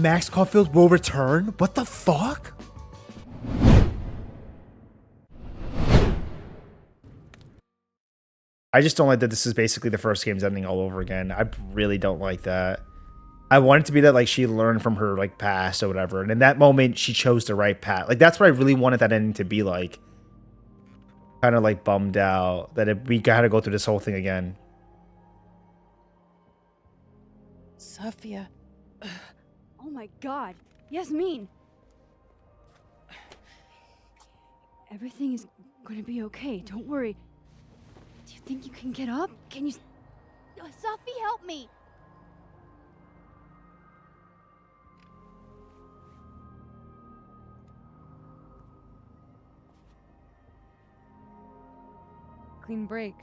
Max Caulfield will return? What the fuck? I just don't like that this is basically the first game's ending all over again. I really don't like that. I want it to be that like she learned from her like past or whatever, and in that moment she chose the right path. Like that's what I really wanted that ending to be like. Kind of like bummed out that we gotta go through this whole thing again. Sophia. Oh my god. Yasmin. Everything is gonna be okay. Don't worry. Do you think you can get up? Can you... Sophie, help me! Clean break.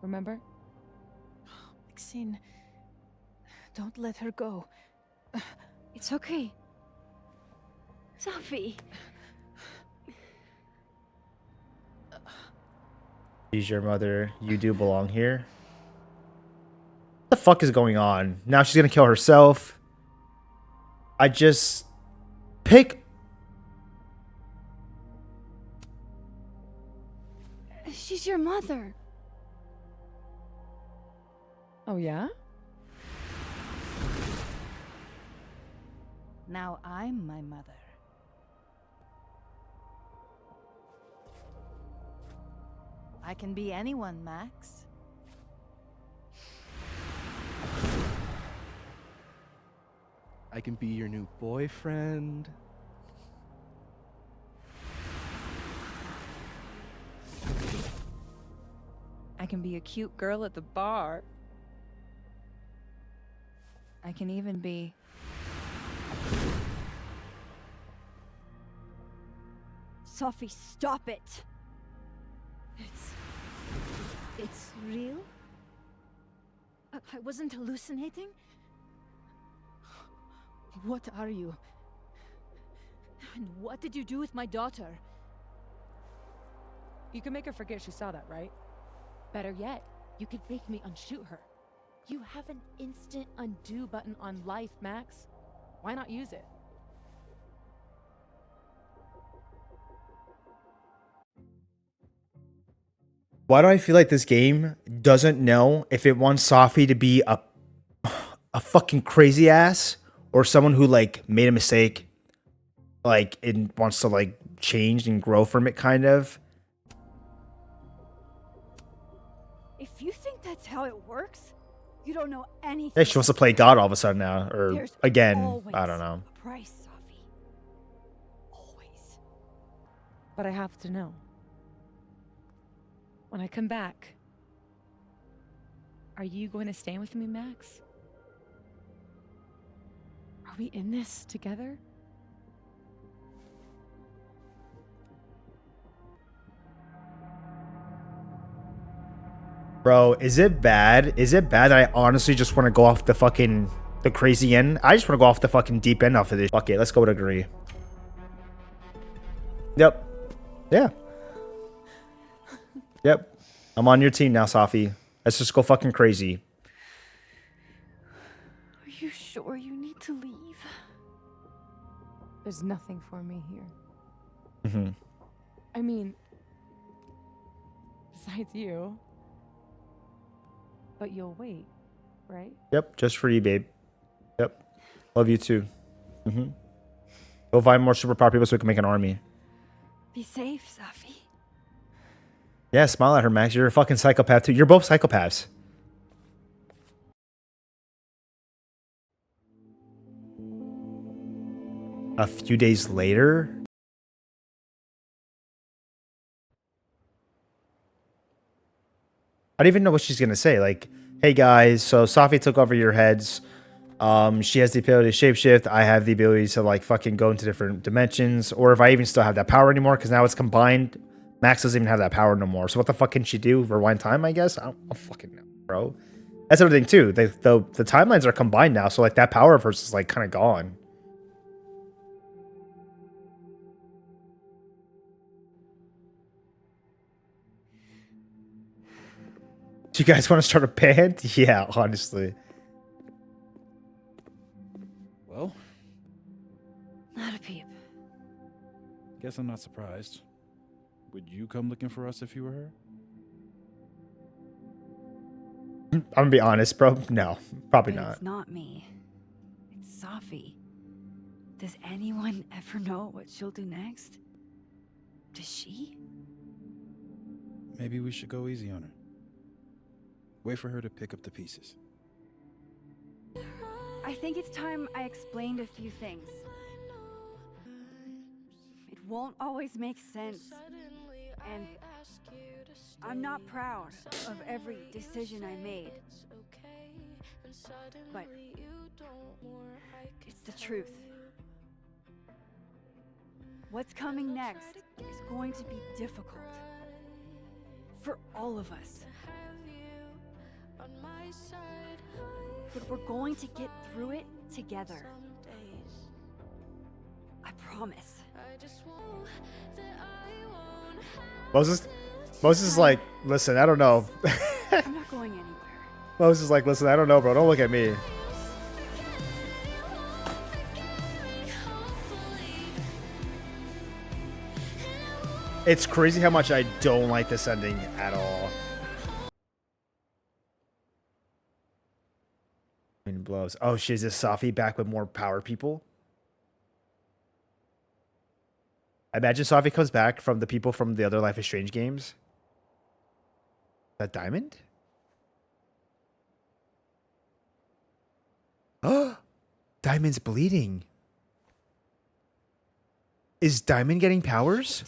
Remember? Maxine, don't let her go. It's okay. Sophie. She's your mother. You do belong here. What the fuck is going on? Now she's gonna kill herself. I just... Pick... She's your mother. Oh, yeah? Now I'm my mother. I can be anyone, Max. I can be your new boyfriend. I can be a cute girl at the bar. I can even be... Sophie, stop it. It's real? I wasn't hallucinating? What are you? And what did you do with my daughter? You can make her forget she saw that, right? Better yet, you could make me unshoot her. You have an instant undo button on life, Max. Why not use it? Why do I feel like this game doesn't know if it wants Sophie to be a fucking crazy ass or someone who like made a mistake, like it wants to like change and grow from it, kind of. If you think that's how it works, you don't know anything. Yeah, she wants to play God all of a sudden now, or There's again. always I don't know. a price, Sophie. Always. But I have to know. When I come back, are you going to stay with me, Max? Are we in this together? Bro, is it bad? Is it bad that I honestly just want to go off the crazy end? I just want to go off the fucking deep end off of this. Okay, let's go with agree. Yep. Yeah. Yep. I'm on your team now, Sophie. Let's just go fucking crazy. Are you sure you need to leave? There's nothing for me here. Mm-hmm. I mean, besides you. But you'll wait, right? Yep, just for you, babe. Yep. Love you too. Mm-hmm. Go find more superpower people so we can make an army. Be safe, Sophie. Yeah, smile at her, Max. You're a fucking psychopath too. You're both psychopaths. A few days later. I don't even know what she's gonna say. Like, hey guys, so Sophie took over your heads. She has the ability to shapeshift. I have the ability to like fucking go into different dimensions. Or if I even still have that power anymore, because now it's combined. Max doesn't even have that power no more. So what the fuck can she do? Rewind time, I guess? I don't fucking know, bro. That's everything too. The timelines are combined now, so like that power of hers is like kind of gone. Do you guys want to start a band? Yeah, honestly. Well, Not a peep. guess I'm not surprised. Would you come looking for us if you were her? I'm gonna be honest, bro. No, probably But not. it's not me. It's Safi. Does anyone ever know what she'll do next? Does she? Maybe we should go easy on her. Wait for her to pick up the pieces. I think it's time I explained a few things. It won't always make sense. And I'm not proud of every decision I made. But it's the truth. What's coming next is going to be difficult. For all of us. But we're going to get through it together. I promise. Moses is like, listen, I don't know. I'm not going anywhere. Moses is like, listen, I don't know, bro. Don't look at me. It's crazy how much I don't like this ending at all. Wind blows. Oh shit, is this Safi back with more power people? I imagine Safi comes back from the people from the other Life is Strange games. Is that Diamond? Oh, Diamond's bleeding. Is Diamond getting powers?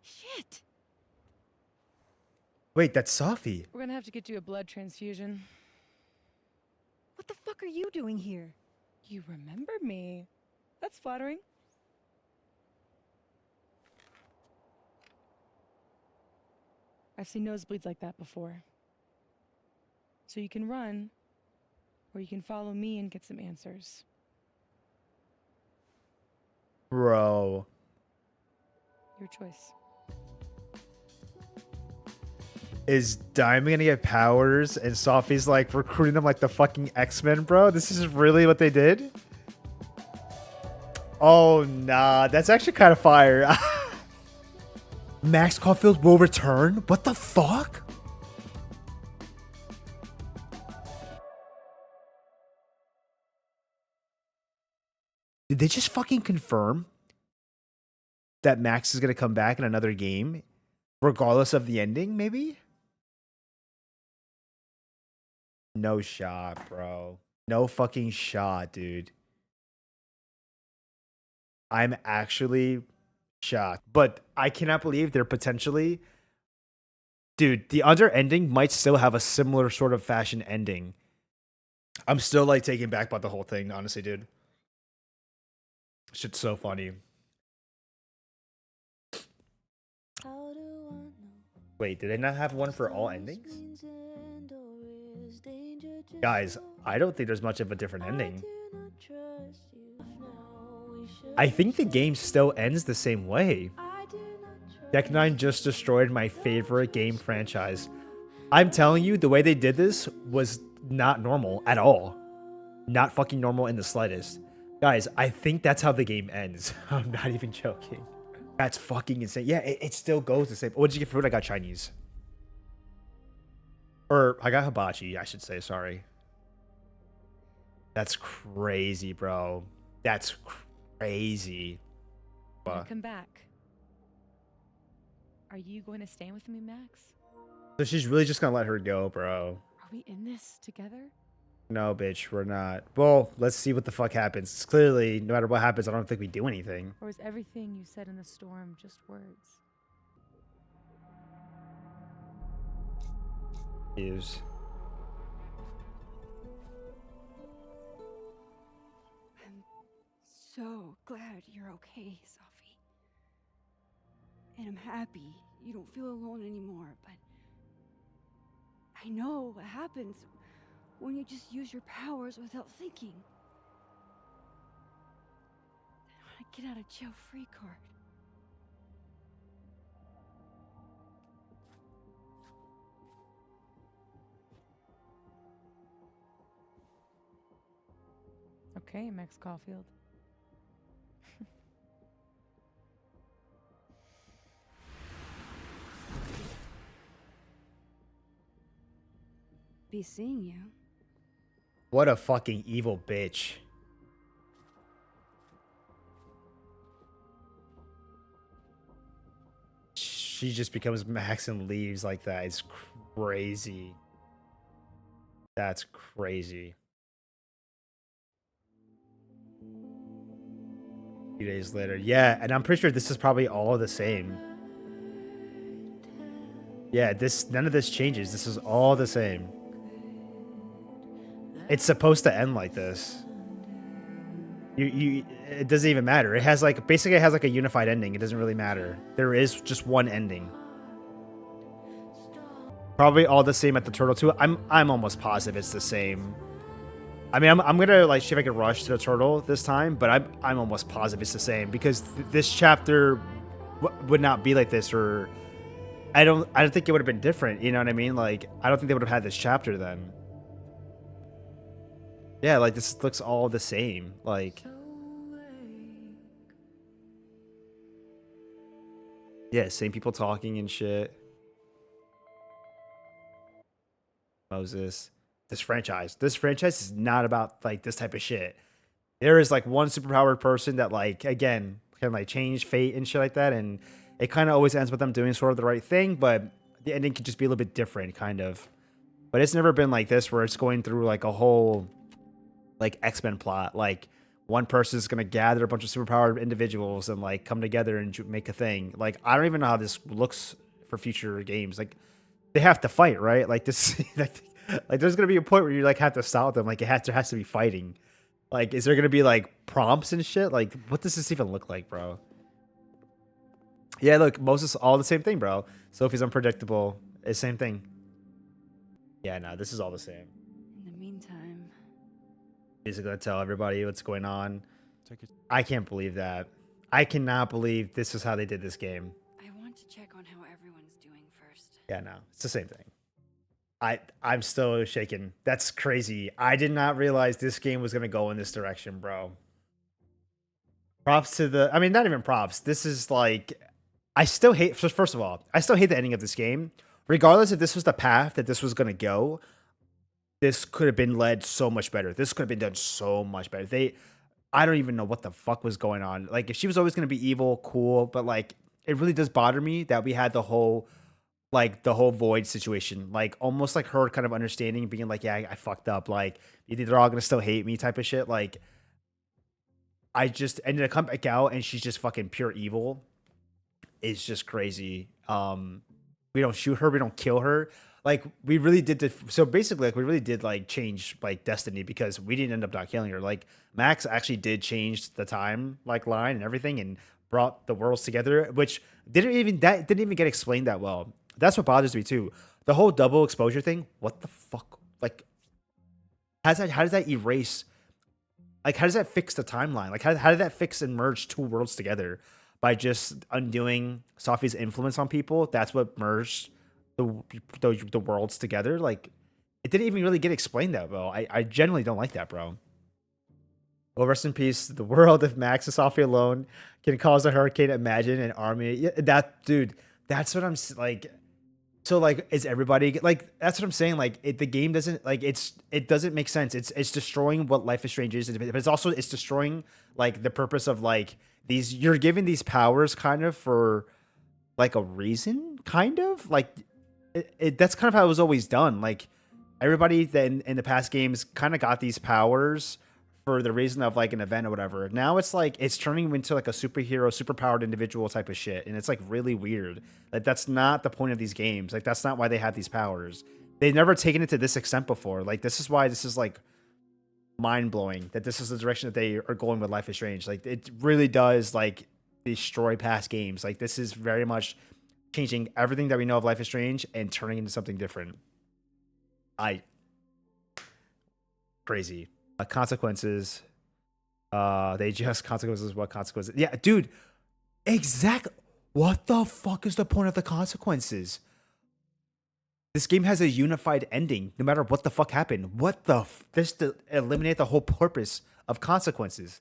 Shit. Wait, that's Safi. We're gonna have to get you a blood transfusion. What the fuck are you doing here? You remember me. That's flattering. I've seen nosebleeds like that before. So you can run, or you can follow me and get some answers. Bro. Your choice. Is Diamond gonna get powers and Safi's like recruiting them like the fucking X-Men, bro? This is really what they did? Oh, nah. That's actually kind of fire. Max Caulfield will return? What the fuck? Did they just fucking confirm that Max is gonna come back in another game? Regardless of the ending, maybe? No shot, bro. No fucking shot, dude. I'm actually shocked. But I cannot believe they're potentially... Dude, the other ending might still have a similar sort of fashion ending. I'm still like taken back by the whole thing, honestly, dude. Shit's so funny. Wait, did they not have one for all endings? Guys, I don't think there's much of a different ending. I think the game still ends the same way. Deck 9 just destroyed my favorite game franchise. I'm telling you, the way they did this was not normal at all. Not fucking normal in the slightest. Guys, I think that's how the game ends. I'm not even joking. That's fucking insane. Yeah, it still goes the same. What did you get for food? I got Chinese. Or I got hibachi, I should say. Sorry. That's crazy, bro. That's crazy. Come back. Are you going to stay with me, Max? So she's really just gonna let her go, bro. Are we in this together? No, bitch, we're not. Well, let's see what the fuck happens. It's clearly, no matter what happens, I don't think we do anything. Or is everything you said in the storm just words? Use. I'm so glad you're okay, Safi. And I'm happy you don't feel alone anymore, but I know what happens when you just use your powers without thinking. I want to get out of jail free card. Okay, Max Caulfield. Be seeing you. What a fucking evil bitch. She just becomes Max and leaves like that. It's crazy. That's crazy. A few days later. Yeah, and I'm pretty sure this is probably all the same. Yeah, none of this changes. This is all the same. It's supposed to end like this. It doesn't even matter. It has like basically it has like a unified ending. It doesn't really matter. There is just one ending. Probably all the same at the turtle too. I'm almost positive it's the same. I mean, I'm gonna like see if I can rush to the turtle this time, but I'm almost positive it's the same because this chapter would not be like this, or I don't think it would have been different. You know what I mean? Like I don't think they would have had this chapter then. Yeah, like this looks all the same. Like, yeah, same people talking and shit. Moses. This franchise is not about like this type of shit. There is like one superpowered person that like again can like change fate and shit like that, and it kind of always ends with them doing sort of the right thing, but the ending could just be a little bit different, kind of. But it's never been like this where it's going through like a whole like X-Men plot. Like one person is gonna gather a bunch of superpowered individuals and like come together and make a thing. Like I don't even know how this looks for future games. Like they have to fight, right? Like this, like there's gonna be a point where you like have to stop them. Like there has to be fighting. Like, is there gonna be like prompts and shit? Like, what does this even look like, bro? Yeah, look, Moses, all the same thing, bro. Sophie's unpredictable. It's same thing. Yeah, no, this is all the same. In the meantime, He's gonna tell everybody what's going on. Take it. I can't believe that. I cannot believe this is how they did this game. I want to check on how everyone's doing first. Yeah, no, it's the same thing. I'm still shaking. That's crazy. I did not realize this game was gonna go in this direction, bro. Props to the. I mean, not even props. This is like, I still hate. First of all, I still hate the ending of this game. Regardless if this was the path that this was gonna go, this could have been led so much better. This could have been done so much better. I don't even know what the fuck was going on. Like, if she was always gonna be evil, cool, but like, it really does bother me that we had the whole void situation, like almost like her kind of understanding, being like, yeah, I fucked up. Like, they're all gonna still hate me, type of shit. Like, I just ended up come back out and she's just fucking pure evil. It's just crazy. We don't shoot her, we don't kill her. Like we really did so basically like we really did like change like destiny because we didn't end up not killing her. Like Max actually did change the time like line and everything and brought the worlds together, which didn't even get explained that well. That's what bothers me too. The whole double exposure thing, what the fuck? Like how does that erase, like, how does that fix the timeline? Like, how did that fix and merge two worlds together by just undoing Sophie's influence on people? That's what merged the worlds together. Like, it didn't even really get explained that well. I genuinely don't like that, bro. Well, rest in peace. The world of Max and Sophie alone can cause a hurricane. Imagine an army. Yeah, that dude. That's what I'm like. So like, is everybody like? That's what I'm saying. Like, the game doesn't like it doesn't make sense. It's destroying what Life is Strange is, but it's destroying like the purpose of like these. You're giving these powers kind of for like a reason, kind of like that's kind of how it was always done. Like everybody that in the past games kind of got these powers for the reason of like an event or whatever. Now it's like it's turning into like a superhero, superpowered individual type of shit, and it's like really weird. Like that's not the point of these games. Like that's not why they have these powers. They've never taken it to this extent before. Like this is why this is like mind blowing that this is the direction that they are going with Life is Strange. Like it really does like destroy past games. Like this is very much changing everything that we know of Life is Strange and turning into something different. Crazy. Consequences. They just consequences. What consequences? Yeah, dude. Exactly. What the fuck is the point of the consequences? This game has a unified ending, no matter what the fuck happened. What the this to eliminate the whole purpose of consequences.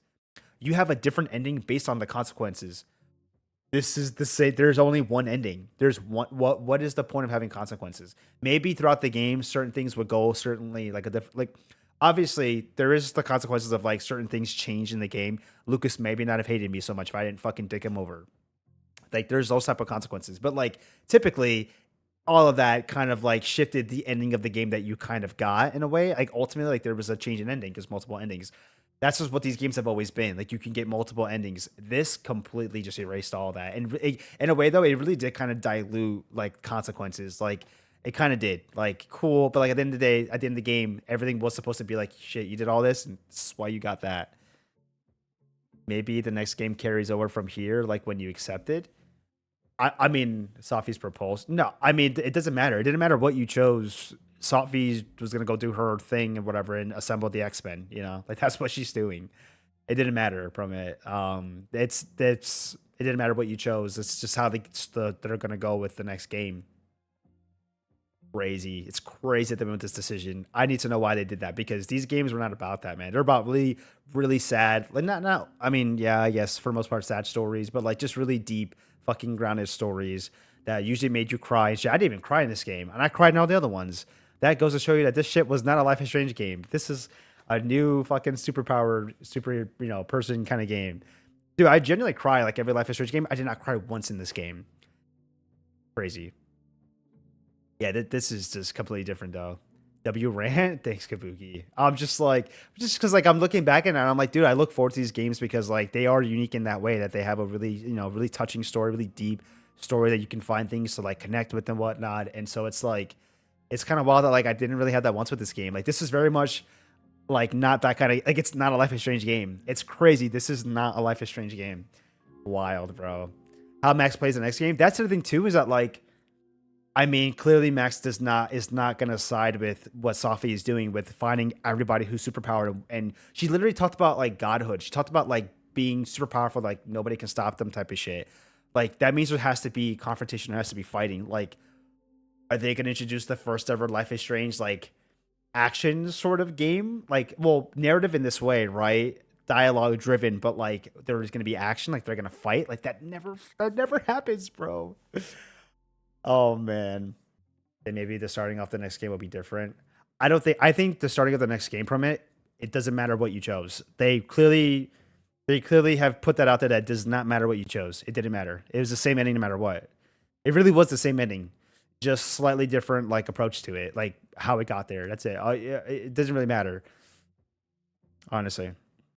You have a different ending based on the consequences. This is the say. There's only one ending. There's one. What is the point of having consequences? Maybe throughout the game, certain things would go certainly like a different. Like obviously, there is the consequences of like certain things change in the game. Lucas maybe not have hated me so much if I didn't fucking dick him over. Like there's those type of consequences, but like typically all of that kind of like shifted the ending of the game that you kind of got in a way. Like ultimately, like there was a change in ending because multiple endings. That's just what these games have always been. Like you can get multiple endings. This completely just erased all that. And in a way, though, it really did kind of dilute like consequences. Like it kind of did. Like cool, but like at the end of the day, at the end of the game, everything was supposed to be like shit. You did all this, and this is why you got that. Maybe the next game carries over from here, like when you accepted. I mean, Safi's proposed. No, I mean, it doesn't matter. It didn't matter what you chose. Safi was gonna go do her thing and whatever, and assemble the X Men. You know, like that's what she's doing. It didn't matter from it. It's it didn't matter what you chose. It's just how they're gonna go with the next game. Crazy. It's crazy that they went this decision. I need to know why they did that because these games were not about that, man. They're about really, really sad. Like not. I mean, yeah, I guess for the most part, sad stories, but like just really deep, fucking grounded stories that usually made you cry and shit. I didn't even cry in this game, and I cried in all the other ones. That goes to show you that this shit was not a Life is Strange game. This is a new fucking superpowered, person kind of game. Dude, I genuinely cry like every Life is Strange game. I did not cry once in this game. Crazy. Yeah, this is just completely different though. W Rant, thanks Kabuki. I'm just because like I'm looking back at it and I'm like, dude, I look forward to these games because like they are unique in that way that they have a really, really touching story, really deep story that you can find things to like connect with and whatnot. And so it's like, it's kind of wild that like I didn't really have that once with this game. Like this is very much like not that kind of like it's not a Life is Strange game. It's crazy. This is not a Life is Strange game. Wild, bro. How Max plays the next game. That's the thing too, is that like I mean, clearly Max is not gonna side with what Safi is doing with finding everybody who's superpowered, and she literally talked about like godhood. She talked about like being super powerful, like nobody can stop them type of shit. Like that means there has to be confrontation, there has to be fighting. Like, are they gonna introduce the first ever Life is Strange like action sort of game? Like, well, narrative in this way, right? Dialogue driven, but like there's gonna be action, like they're gonna fight. Like that never happens, bro. Oh man. Then maybe the starting off the next game will be different. I think the starting of the next game from it doesn't matter what you chose. They clearly have put that out there that it does not matter what you chose. It didn't matter. It was the same ending no matter what. It really was the same ending. Just slightly different like approach to it, like how it got there. That's it. Yeah, it doesn't really matter. Honestly.